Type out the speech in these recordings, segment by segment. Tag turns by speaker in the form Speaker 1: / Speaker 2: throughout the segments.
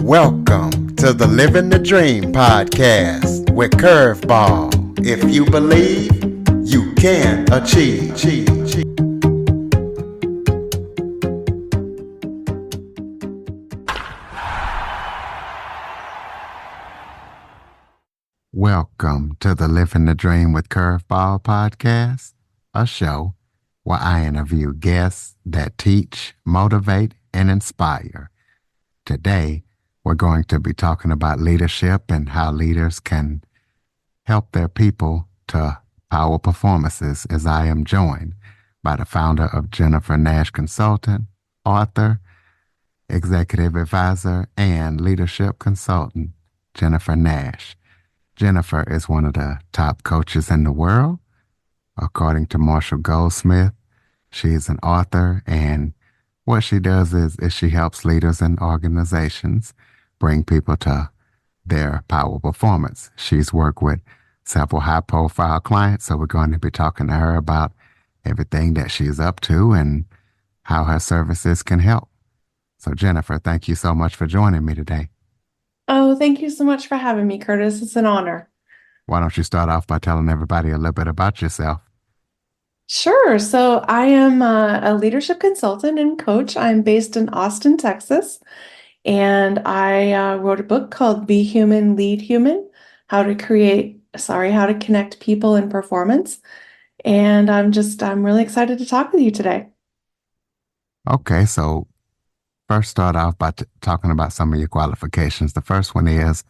Speaker 1: Welcome to the Living the Dream podcast with Curveball. If you believe, you can achieve. Welcome to the Living the Dream with Curveball podcast, a show where I interview guests that teach, motivate, and inspire. Today, we're going to be talking about leadership and how leaders can help their people to power performances, as I am joined by the founder of Jennifer Nash Consultant, author, executive advisor, and leadership consultant, Jennifer Nash. Jennifer is one of the top coaches in the world. According to Marshall Goldsmith, she is an author, and what she does is she helps leaders and organizations bring people to their power performance. She's worked with several high-profile clients, so we're going to be talking to her about everything that she's up to and how her services can help. So, Jennifer, thank you so much for joining me today.
Speaker 2: Oh, thank you so much for having me, Curtis. It's an honor.
Speaker 1: Why don't you start off by telling everybody a little bit about yourself?
Speaker 2: Sure. So I am a leadership consultant and coach. I'm based in Austin, Texas, and I wrote a book called Be Human, Lead Human, how to connect people and performance. And I'm really excited to talk with you today.
Speaker 1: Okay, so first start off by talking about some of your qualifications. The first one is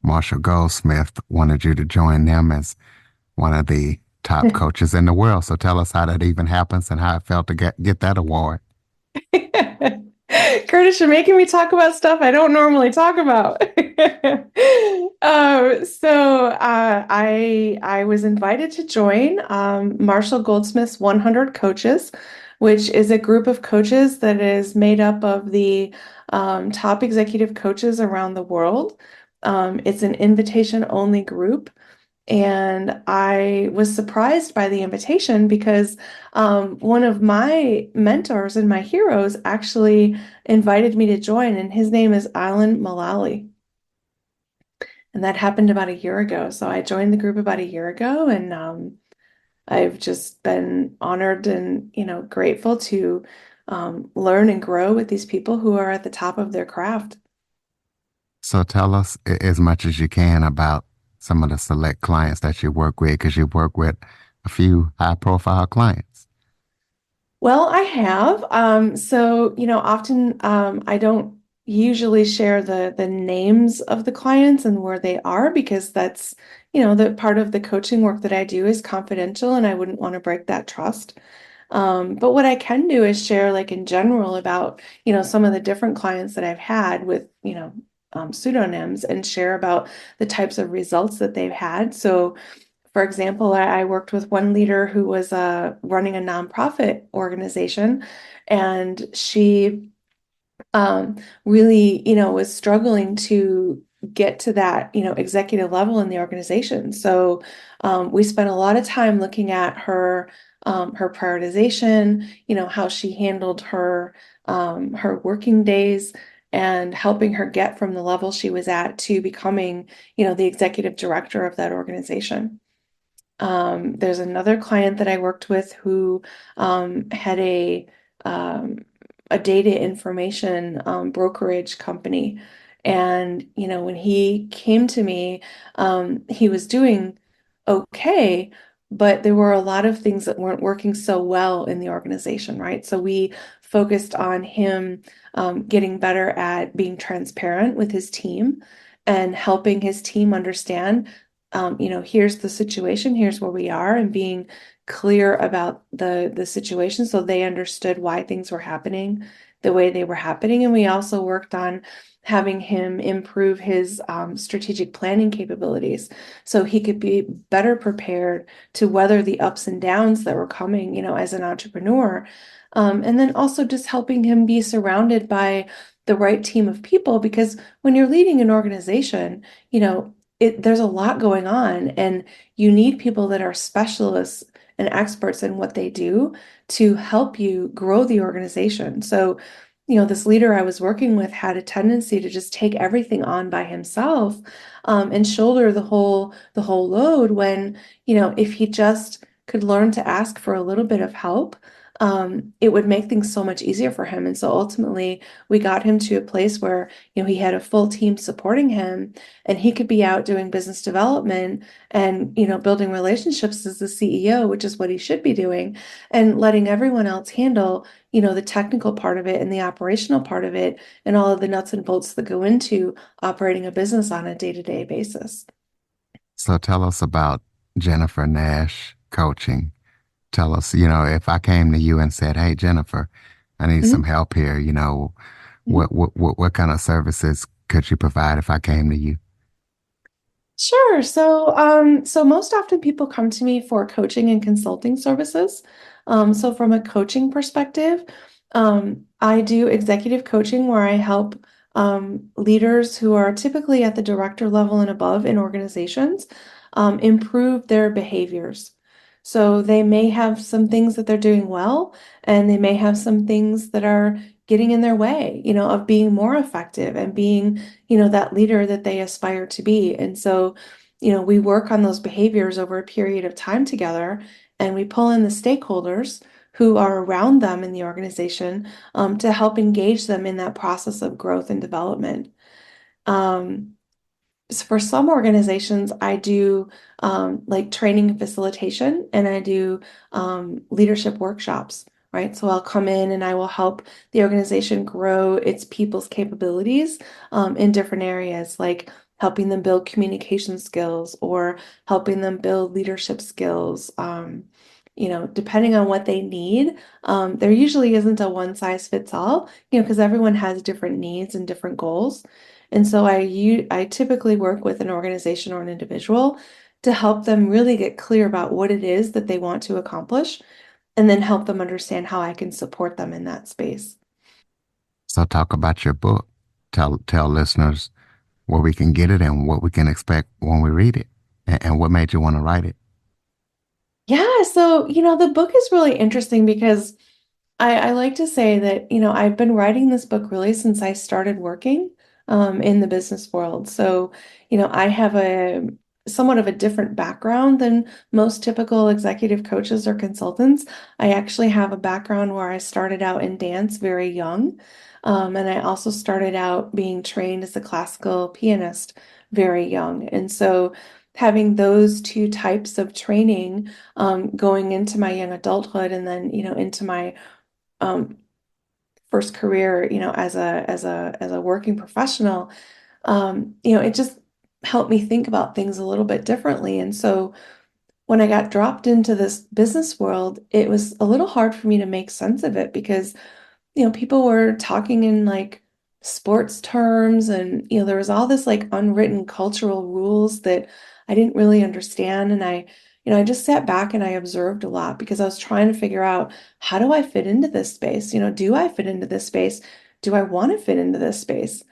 Speaker 1: Marshall Goldsmith wanted you to join them as one of the top coaches in the world. So tell us how that even happens and how it felt to get that award.
Speaker 2: Curtis, you're making me talk about stuff I don't normally talk about. I was invited to join Marshall Goldsmith's 100 Coaches, which is a group of coaches that is made up of the top executive coaches around the world. It's an invitation-only group. And I was surprised by the invitation because one of my mentors and my heroes actually invited me to join, and his name is Alan Mulally. And that happened about a year ago. So I joined the group about a year ago, and I've just been honored and, grateful to learn and grow with these people who are at the top of their craft.
Speaker 1: So tell us as much as you can about some of the select clients that you work with, because you work with a few high-profile clients.
Speaker 2: Well, I have. Often I don't usually share the names of the clients and where they are because that's, the part of the coaching work that I do is confidential and I wouldn't want to break that trust. But what I can do is share like in general about, some of the different clients that I've had with, pseudonyms and share about the types of results that they've had. So for example, I worked with one leader who was running a nonprofit organization, and she really, was struggling to get to that, executive level in the organization. So we spent a lot of time looking at her prioritization, how she handled her working days and helping her get from the level she was at to becoming, the executive director of that organization. There's another client that I worked with who had a data information brokerage company. And, when he came to me, he was doing okay, but there were a lot of things that weren't working so well in the organization, right? So we focused on him getting better at being transparent with his team and helping his team understand here's the situation, here's where we are, and being clear about the situation so they understood why things were happening the way they were happening. And we also worked on having him improve his strategic planning capabilities so he could be better prepared to weather the ups and downs that were coming, as an entrepreneur. And then also just helping him be surrounded by the right team of people, because when you're leading an organization, there's a lot going on, and you need people that are specialists and experts in what they do to help you grow the organization. So, this leader I was working with had a tendency to just take everything on by himself, and shoulder the whole load when, if he just could learn to ask for a little bit of help, it would make things so much easier for him. And so ultimately, we got him to a place where, he had a full team supporting him, and he could be out doing business development and, building relationships as the CEO, which is what he should be doing, and letting everyone else handle, the technical part of it and the operational part of it and all of the nuts and bolts that go into operating a business on a day-to-day basis.
Speaker 1: So tell us about Jennifer Nash coaching. Tell us, if I came to you and said, "Hey, Jennifer, I need some
Speaker 2: Mhm.
Speaker 1: help here,"
Speaker 2: Mhm.
Speaker 1: what kind of services could you provide if I came to you?
Speaker 2: Sure. So most often people come to me for coaching and consulting services. So from a coaching perspective, I do executive coaching where I help leaders who are typically at the director level and above in organizations improve their behaviors. So they may have some things that they're doing well, and they may have some things that are getting in their way, of being more effective and being, that leader that they aspire to be. And so, we work on those behaviors over a period of time together, and we pull in the stakeholders who are around them in the organization, to help engage them in that process of growth and development. Um, for some organizations, I do like training and facilitation, and I do leadership workshops, right? So I'll come in and I will help the organization grow its people's capabilities in different areas, like helping them build communication skills or helping them build leadership skills. Depending on what they need, there usually isn't a one size fits all, because everyone has different needs and different goals. And so I typically work with an organization or an individual to help them really get clear about what it is that they want to accomplish, and then help them understand how I can support them in that space.
Speaker 1: So talk about your book. Tell listeners where we can get it and what we can expect when we read it, and what made you want to write it.
Speaker 2: Yeah, so the book is really interesting because I like to say that, I've been writing this book really since I started working in the business world. So, I have a somewhat of a different background than most typical executive coaches or consultants. I actually have a background where I started out in dance very young. And I also started out being trained as a classical pianist very young. And so having those two types of training going into my young adulthood and then, into my um, first career, as a working professional, it just helped me think about things a little bit differently. And so when I got dropped into this business world, it was a little hard for me to make sense of it because people were talking in like sports terms, and there was all this like unwritten cultural rules that I didn't really understand. And I just sat back and I observed a lot because I was trying to figure out, how do I fit into this space? Do I fit into this space? Do I want to fit into this space?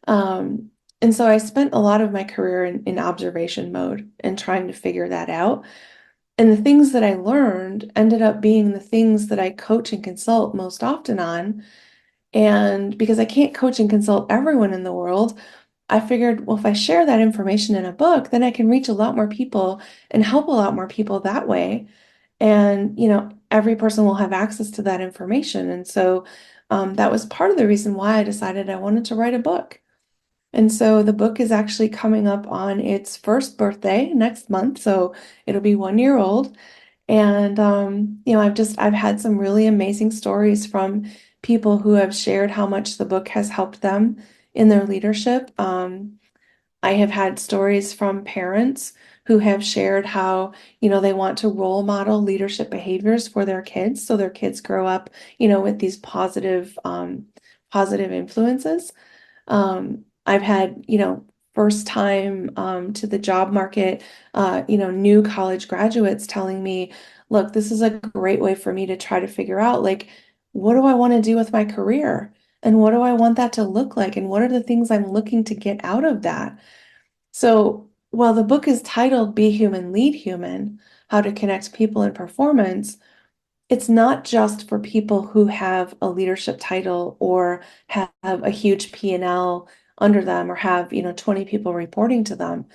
Speaker 2: Um, and so I spent a lot of my career in observation mode and trying to figure that out. And the things that I learned ended up being the things that I coach and consult most often on. And because I can't coach and consult everyone in the world, I figured, well, if I share that information in a book, then I can reach a lot more people and help a lot more people that way. And, every person will have access to that information. And so that was part of the reason why I decided I wanted to write a book. And so the book is actually coming up on its first birthday next month. So it'll be 1 year old. And I've had some really amazing stories from people who have shared how much the book has helped them in their leadership. I have had stories from parents who have shared how, they want to role model leadership behaviors for their kids, so their kids grow up, with these positive influences. I've had, first time to the job market, new college graduates telling me, look, this is a great way for me to try to figure out, like, what do I want to do with my career? And what do I want that to look like? And what are the things I'm looking to get out of that? So while the book is titled Be Human, Lead Human, How to Connect People and Performance, it's not just for people who have a leadership title or have a huge P&L under them or have, 20 people reporting to them.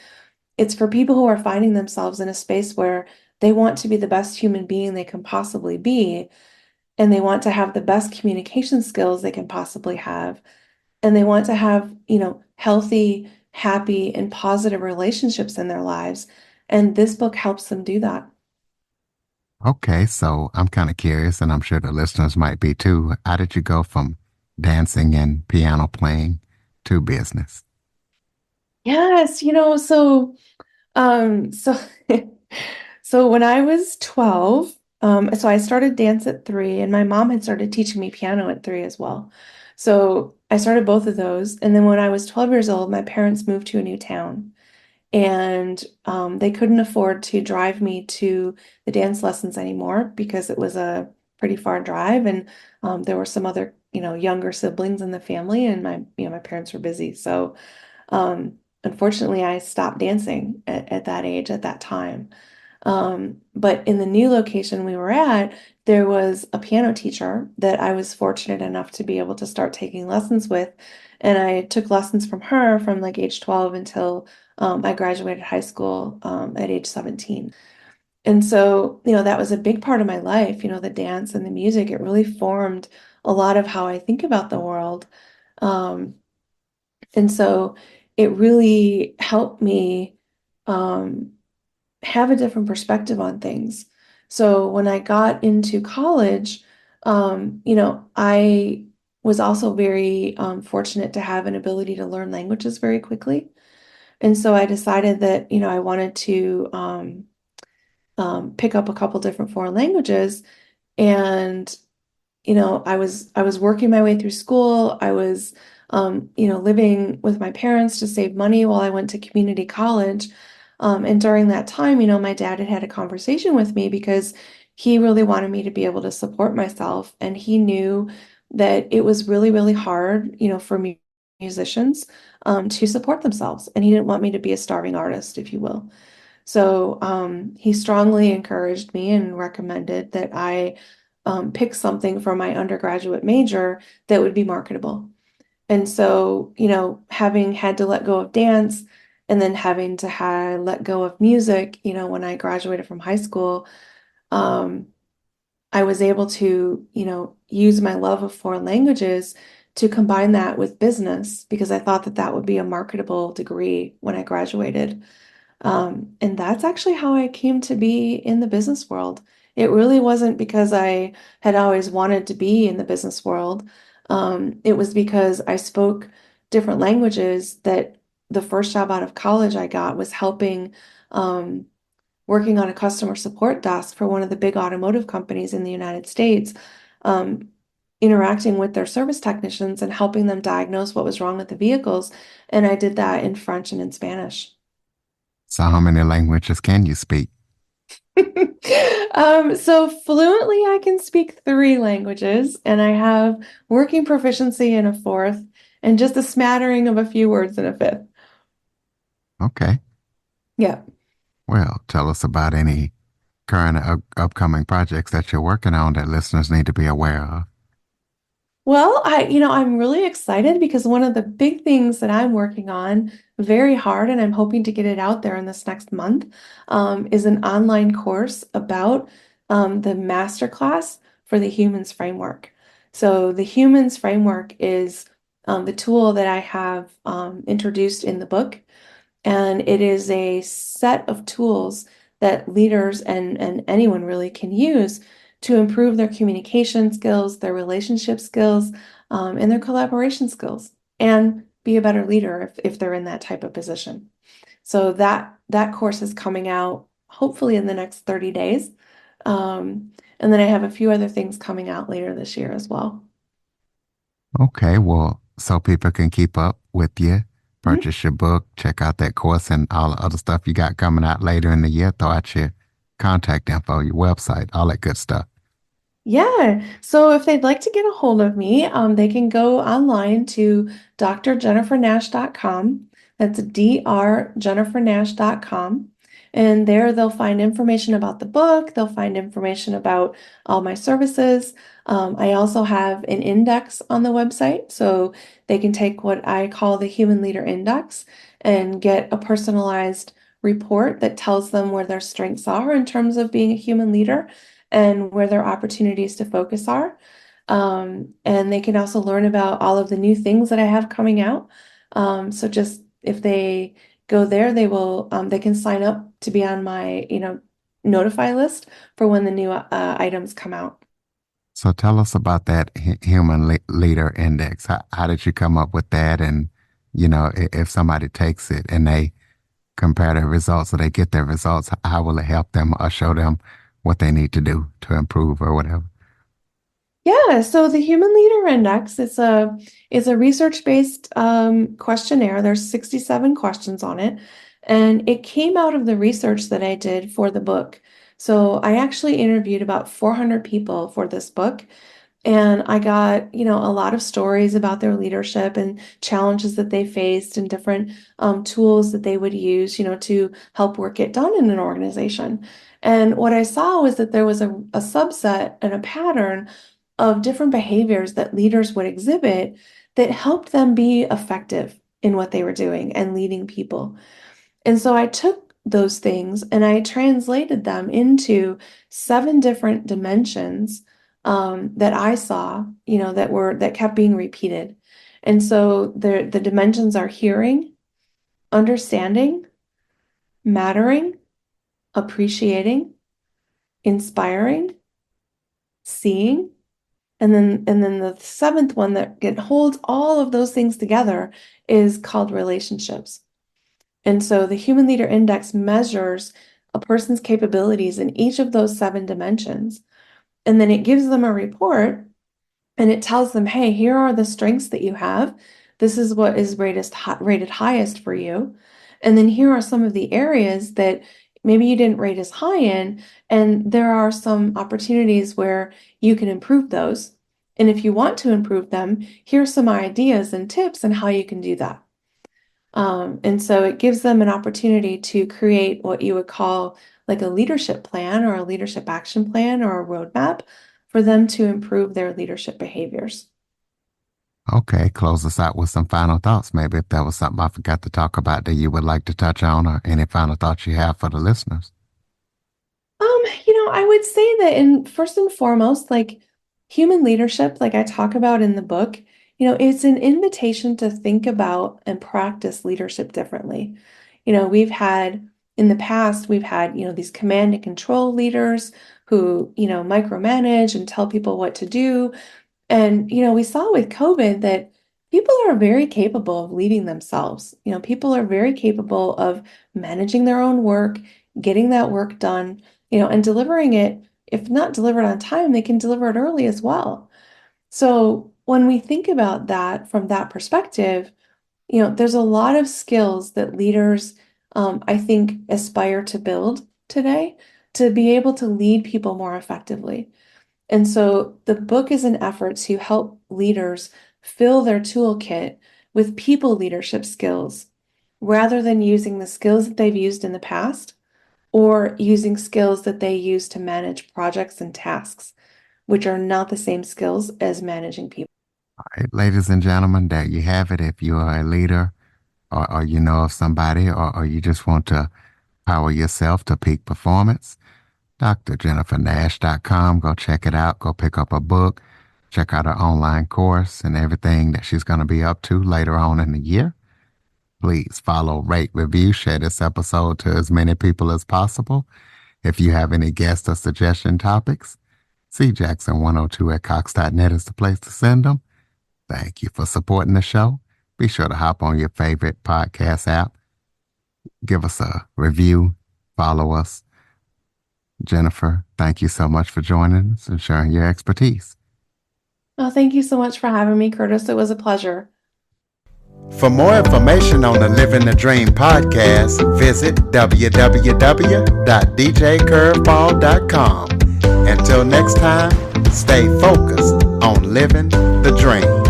Speaker 2: It's for people who are finding themselves in a space where they want to be the best human being they can possibly be, and they want to have the best communication skills they can possibly have, and they want to have, healthy, happy, and positive relationships in their lives. And this book helps them do that.
Speaker 1: Okay, so I'm kind of curious, and I'm sure the listeners might be too. How did you go from dancing and piano playing to business?
Speaker 2: Yes, so so when I was 12, so I started dance at 3, and my mom had started teaching me piano at 3 as well. So I started both of those. And then when I was 12 years old, my parents moved to a new town, and they couldn't afford to drive me to the dance lessons anymore because it was a pretty far drive, and there were some other, younger siblings in the family, and my parents were busy. So unfortunately, I stopped dancing at that age, at that time. But in the new location we were at, there was a piano teacher that I was fortunate enough to be able to start taking lessons with. And I took lessons from her from like age 12 until I graduated high school at age 17. And so, that was a big part of my life, the dance and the music. It really formed a lot of how I think about the world. Um, and so it really helped me um, have a different perspective on things. So when I got into college, I was also very fortunate to have an ability to learn languages very quickly. And so I decided that, I wanted to pick up a couple different foreign languages. And I was working my way through school. I was, living with my parents to save money while I went to community college. And during that time, my dad had had a conversation with me because he really wanted me to be able to support myself. And he knew that it was really, really hard, for musicians, to support themselves. And he didn't want me to be a starving artist, if you will. So he strongly encouraged me and recommended that I pick something for my undergraduate major that would be marketable. And so, having had to let go of dance and then having to let go of music, when I graduated from high school, um, I was able to, use my love of foreign languages to combine that with business because I thought that that would be a marketable degree when I graduated. And that's actually how I came to be in the business world. It really wasn't because I had always wanted to be in the business world. It was because I spoke different languages that the first job out of college I got was helping, working on a customer support desk for one of the big automotive companies in the United States, um, interacting with their service technicians and helping them diagnose what was wrong with the vehicles. And I did that in French and in Spanish.
Speaker 1: So, how many languages can you speak?
Speaker 2: So fluently, I can speak 3 languages, and I have working proficiency in a fourth, and just a smattering of a few words in a fifth.
Speaker 1: Okay.
Speaker 2: Yeah.
Speaker 1: Well, tell us about any current upcoming projects that you're working on that listeners need to be aware of.
Speaker 2: Well, I'm really excited because one of the big things that I'm working on very hard, and I'm hoping to get it out there in this next month, is an online course about the masterclass for the Humans Framework. So the Humans Framework is the tool that I have introduced in the book, and it is a set of tools that leaders and anyone really can use to improve their communication skills, their relationship skills, and their collaboration skills, and be a better leader if they're in that type of position. So that course is coming out hopefully in the next 30 days. And then I have a few other things coming out later this year as well.
Speaker 1: Okay, well, so people can keep up with you,
Speaker 2: Mhm.
Speaker 1: purchase your book, check out that course and all the other stuff you got coming out later in the year. Throw out your contact info, your website, all that good stuff.
Speaker 2: Yeah. So if they'd like to get a hold of me, they can go online to drjennifernash.com. That's drjennifernash.com. And there they'll find information about the book, they'll find information about all my services. I also have an index on the website, so they can take what I call the Human Leader Index and get a personalized report that tells them where their strengths are in terms of being a human leader and where their opportunities to focus are. And they can also learn about all of the new things that I have coming out. So just if they go there, they can sign up to be on my, notify list for when the new items come out.
Speaker 1: So tell us about that human leader index. How did you come up with that? And, if somebody takes it and they compare their results or they get their results, how will it help them or show them what they need to do to improve or whatever?
Speaker 2: Yeah, so the Human Leader Index is a research-based questionnaire. There's 67 questions on it, and it came out of the research that I did for the book. So I actually interviewed about 400 people for this book, and I got, a lot of stories about their leadership and challenges that they faced and different tools that they would use, to help work get done in an organization. And what I saw was that there was a subset and a pattern of different behaviors that leaders would exhibit that helped them be effective in what they were doing and leading people. And so I took those things and I translated them into 7 different dimensions that I saw, that kept being repeated. And so the dimensions are hearing, understanding, mattering, appreciating, inspiring, seeing, and then the 7th one that holds all of those things together is called relationships. And so the Human Leader Index measures a person's capabilities in each of those 7 dimensions. And then it gives them a report and it tells them, hey, here are the strengths that you have. This is what is rated highest for you. And then here are some of the areas that maybe you didn't rate as high in, and there are some opportunities where you can improve those. And if you want to improve them, here's some ideas and tips on how you can do that. And so it gives them an opportunity to create what you would call like a leadership plan or a leadership action plan or a roadmap for them to improve their leadership behaviors.
Speaker 1: Okay, close us out with some final thoughts. Maybe if there was something I forgot to talk about that you would like to touch on, or any final thoughts you have for the listeners.
Speaker 2: I would say that first and foremost, like human leadership, like I talk about in the book, it's an invitation to think about and practice leadership differently. In the past, we've had, these command and control leaders who, micromanage and tell people what to do. And, we saw with COVID that people are very capable of leading themselves. People are very capable of managing their own work, getting that work done, and delivering it. If not delivered on time, they can deliver it early as well. So when we think about that from that perspective, there's a lot of skills that leaders, I think, aspire to build today to be able to lead people more effectively. And so the book is an effort to help leaders fill their toolkit with people leadership skills rather than using the skills that they've used in the past or using skills that they use to manage projects and tasks, which are not the same skills as managing people.
Speaker 1: All right, ladies and gentlemen, there you have it. If you are a leader or you know of somebody or you just want to power yourself to peak performance, drjennifernash.com. Go check it out. Go pick up a book. Check out her online course and everything that she's going to be up to later on in the year. Please follow, rate, review, share this episode to as many people as possible. If you have any guest or suggestion topics, cjackson102 at cox.net is the place to send them. Thank you for supporting the show. Be sure to hop on your favorite podcast app. Give us a review. Follow us. Jennifer, thank you so much for joining us and sharing your expertise.
Speaker 2: Oh, thank you so much for having me, Curtis. It was a pleasure.
Speaker 1: For more information on the Living the Dream podcast, visit www.djcurveball.com. Until next time, stay focused on living the dream.